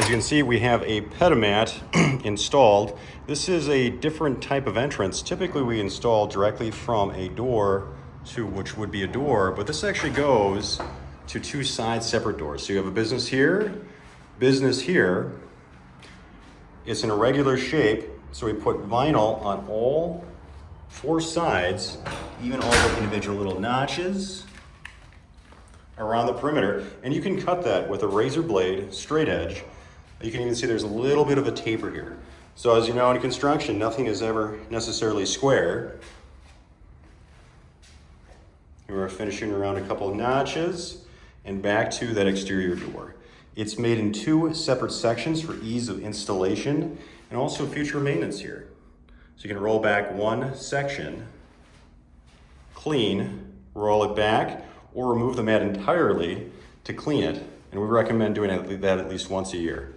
As you can see, we have a Pedimat installed. This is a different type of entrance. Typically we install directly from a door to which would be a door, but this actually goes to two side separate doors. So you have a business here. It's in a regular shape, so we put vinyl on all four sides, even all the individual little notches around the perimeter, and you can cut that with a razor blade, straight edge. You can even see there's a little bit of a taper here. So as you know, in construction, nothing is ever necessarily square. We're finishing around a couple of notches and back to that exterior door. It's made in two separate sections for ease of installation and also future maintenance here. So you can roll back one section, clean, roll it back, or remove the mat entirely to clean it. And we recommend doing that at least once a year.